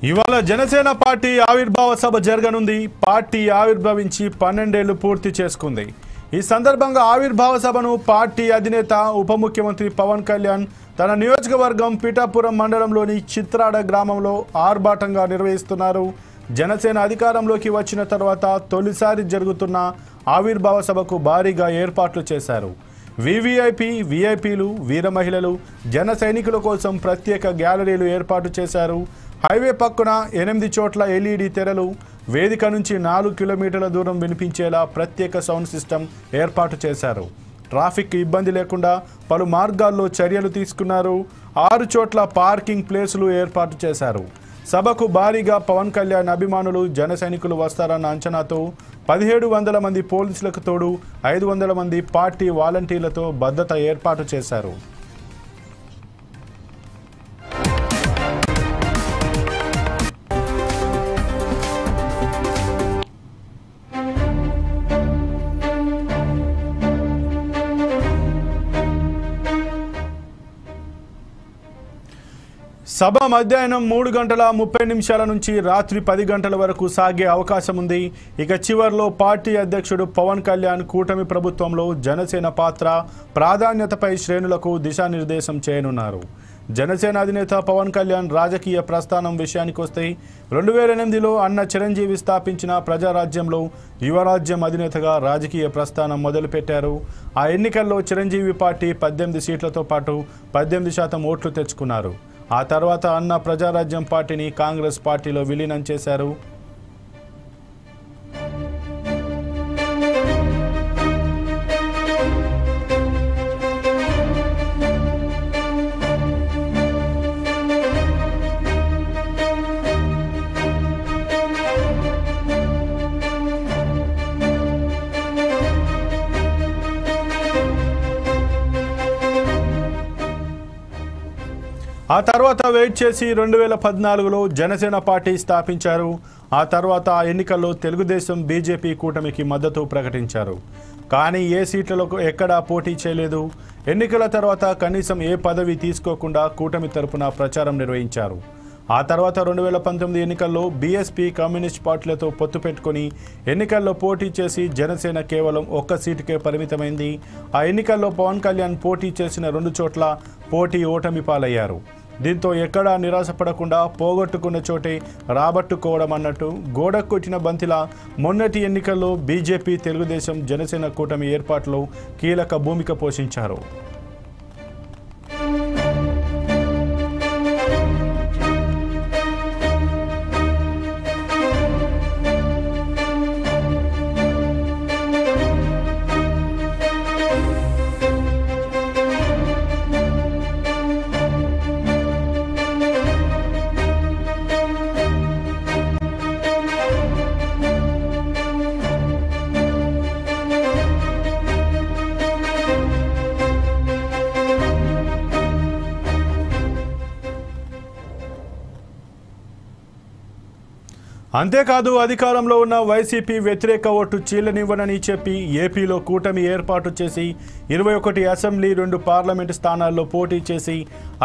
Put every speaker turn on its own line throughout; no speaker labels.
ఇవాళ జనసేన పార్టీ ఆవిర్భావ సభ జరగనుంది. పార్టీ ఆవిర్భవించి 12 ఏళ్లు పూర్తి చేసుకుంది. ఈ సందర్భంగా ఆవిర్భావ సభను పార్టీ అధినేత ఉప ముఖ్యమంత్రి పవన్ కళ్యాణ్ తన నియోజకవర్గం పిఠాపురం మండలంలోని చిత్రాడ గ్రామంలో ఆర్భాటంగా నిర్వహిస్తున్నారు. జనసేన అధికారంలోకి వచ్చిన తర్వాత తొలిసారి జరుగుతున్న ఆవిర్భావ సభకు భారీగా ఏర్పాట్లు చేశారు. వివిఐపి, విఐపీలు, వీర మహిళలు, జన సైనికుల కోసం ప్రత్యేక గ్యాలరీలు ఏర్పాటు చేశారు. హైవే పక్కన 8 చోట్ల ఎల్ఈడి తెరలు, వేదిక నుంచి 4 కిలోమీటర్ల దూరం వినిపించేలా ప్రత్యేక సౌండ్ సిస్టమ్ ఏర్పాటు చేశారు. ట్రాఫిక్ ఇబ్బంది లేకుండా పలు మార్గాల్లో చర్యలు తీసుకున్నారు. 6 చోట్ల పార్కింగ్ ప్లేసులు ఏర్పాటు చేశారు. సభకు భారీగా పవన్ కళ్యాణ్ అభిమానులు, జన సైనికులు వస్తారన్న అంచనాతో 1700 మంది పోలీసులకు తోడు 500 మంది పార్టీ వాలంటీర్లతో భద్రత ఏర్పాటు చేశారు. సభ మధ్యాహ్నం 3 గంటల 30 నిమిషాల నుంచి రాత్రి 10 గంటల వరకు సాగే అవకాశం ఉంది. ఇక చివర్లో పార్టీ అధ్యక్షుడు పవన్ కళ్యాణ్ కూటమి ప్రభుత్వంలో జనసేన పాత్ర, ప్రాధాన్యతపై శ్రేణులకు దిశానిర్దేశం చేయనున్నారు. జనసేన అధినేత పవన్ కళ్యాణ్ రాజకీయ ప్రస్థానం విషయానికొస్తే 2008లో అన్న చిరంజీవి స్థాపించిన ప్రజారాజ్యంలో యువరాజ్యం అధినేతగా రాజకీయ ప్రస్థానం మొదలుపెట్టారు. ఆ ఎన్నికల్లో చిరంజీవి పార్టీ 18 సీట్లతో పాటు 18% ఓట్లు తెచ్చుకున్నారు. ఆ తర్వాత అన్న ప్రజారాజ్యం పార్టీని కాంగ్రెస్ పార్టీలో విలీనం చేశారు. ఆ తర్వాత వెయిట్ చేసి 2014లో జనసేన పార్టీ స్థాపించారు. ఆ తర్వాత ఆ ఎన్నికల్లో తెలుగుదేశం, బీజేపీ కూటమికి మద్దతు ప్రకటించారు. కానీ ఏ సీట్లలో ఎక్కడా పోటీ చేయలేదు. ఎన్నికల తర్వాత కనీసం ఏ పదవి తీసుకోకుండా కూటమి తరపున ప్రచారం నిర్వహించారు. ఆ తర్వాత 2019 ఎన్నికల్లో బీఎస్పీ, కమ్యూనిస్ట్ పార్టీలతో పొత్తు పెట్టుకుని ఎన్నికల్లో పోటీ చేసి జనసేన కేవలం 1 సీటుకే పరిమితమైంది. ఆ ఎన్నికల్లో పవన్ కళ్యాణ్ పోటీ చేసిన 2 చోట్ల పోటీ ఓటమి పాలయ్యారు. దీంతో ఎక్కడా నిరాశపడకుండా పోగొట్టుకున్న చోటే రాబట్టుకోవడం అన్నట్టు గోడకొట్టిన బంతిలా మొన్నటి ఎన్నికల్లో బీజేపీ, తెలుగుదేశం, జనసేన కూటమి ఏర్పాటులో కీలక భూమిక పోషించారు. అంతేకాదు అధికారంలో ఉన్న వైసీపీ వ్యతిరేక ఓటు చీలనివ్వనని చెప్పి ఏపీలో కూటమి ఏర్పాటు చేసి 21 అసెంబ్లీ, 2 పార్లమెంటు స్థానాల్లో పోటీ చేసి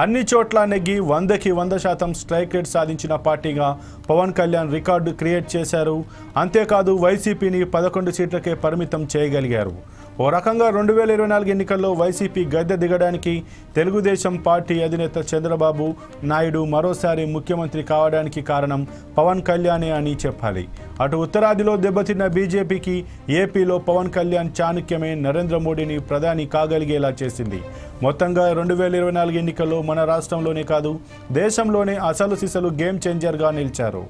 అన్ని చోట్ల నెగ్గి 100కి 100% స్ట్రైక్ రేట్ సాధించిన పార్టీగా పవన్ కళ్యాణ్ రికార్డు క్రియేట్ చేశారు. అంతేకాదు వైసీపీని 11 సీట్లకే పరిమితం చేయగలిగారు. ఓ రకంగా 2024 ఎన్నికల్లో వైసీపీ గద్దె దిగడానికి తెలుగుదేశం పార్టీ అధినేత చంద్రబాబు నాయుడు మరోసారి ముఖ్యమంత్రి కావడానికి కారణం పవన్ కళ్యాణే అని చెప్పాలి. అటు ఉత్తరాదిలో దెబ్బతిన్న బీజేపీకి ఏపీలో పవన్ కళ్యాణ్ చాణక్యమే నరేంద్ర మోడీని ప్రధాని కాగలిగేలా చేసింది. మొత్తంగా 2024 ఎన్నికల్లో మన రాష్ట్రంలోనే కాదు దేశంలోనే అసలు సిసలు గేమ్ చేంజర్గా నిలిచారు.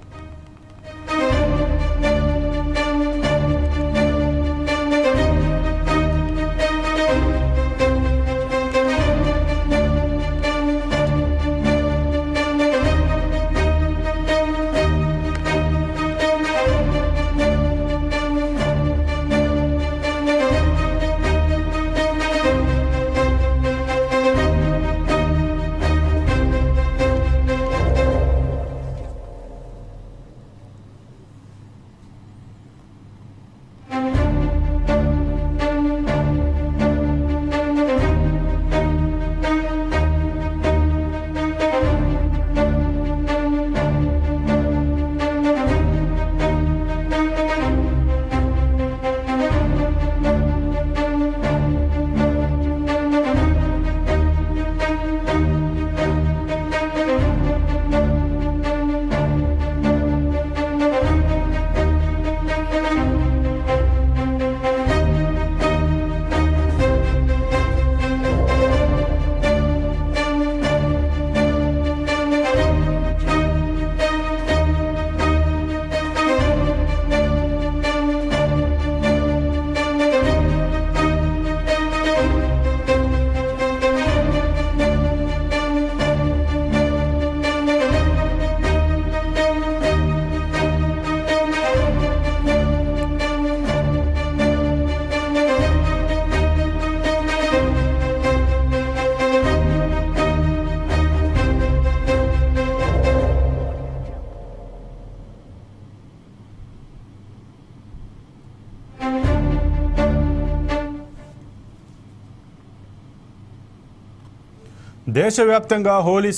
దేశవ్యాప్తంగా హోలీ